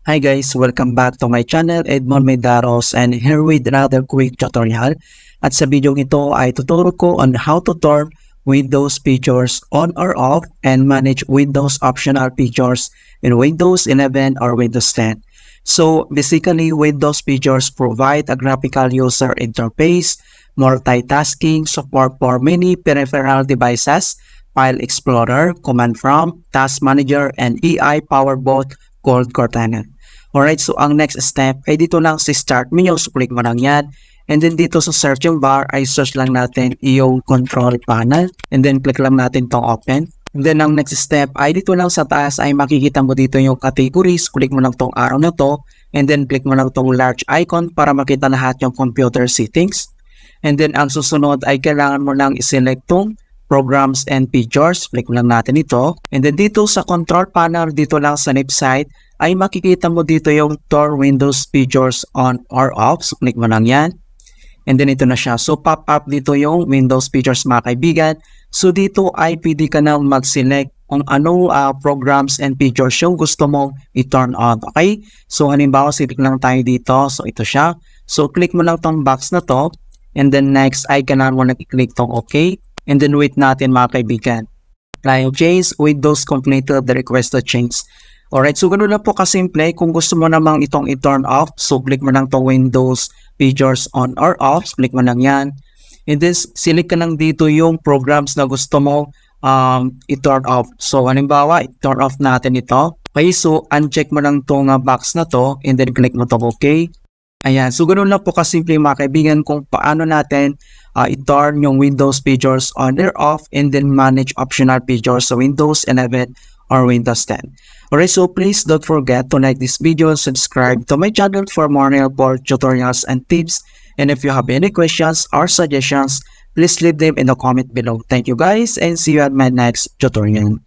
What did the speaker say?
Hi guys, welcome back to my channel, Edmond Medaros, and here with another quick tutorial. At sa video ito ay tuturo ko on how to turn Windows features on or off and manage Windows optional features in Windows 11 or Windows 10. So basically, Windows features provide a graphical user interface, multitasking, support for many peripheral devices, File Explorer, Command Prompt, Task Manager, and AI powered both called Cortana. Alright, so ang next step ay dito lang sa start menu, so click mo lang yan. And then dito sa searching bar ay search lang natin yung control panel. And then click lang natin tong open. And then ang next step ay dito lang sa taas ay makikita mo dito yung categories. Click mo lang tong arrow na to. And then click mo lang tong large icon para makita lahat yung computer settings. And then ang susunod ay kailangan mo lang iselect tong programs and features. Click mo lang natin ito. And then dito sa control panel, dito lang sa left side, ay makikita mo dito yung Turn Windows Features on or off. So, click mo lang yan. And then ito na siya. So, pop up dito yung Windows Features mga kaibigan. So, dito ay pwede ka na mag-select kung anong programs and features yung gusto mong i-turn on. Okay? So, halimbawa, select lang tayo dito. So, ito siya. So, click mo lang tong box na to. And then next ay kailangan mo na i-click tong OK. And then wait natin mga kaibigan. Apply change, Windows completed the requested change. Alright, so ganoon lang po kasimple. Kung gusto mo namang itong i-turn off, so click mo lang itong Windows Features on or off. Click mo lang yan. And then, select ka lang dito yung programs na gusto mo i-turn off. So, halimbawa, i-turn off natin ito. Okay, so uncheck mo lang itong box na to and then click mo itong OK. Ayan, so ganoon lang po kasimple mga kaibigan kung paano natin i-turn yung Windows Features on or off and then manage optional features sa Windows 11 or Windows 10. Alright, so please don't forget to like this video and subscribe to my channel for more helpful tutorials and tips. And if you have any questions or suggestions, please leave them in the comment below. Thank you guys and see you at my next tutorial.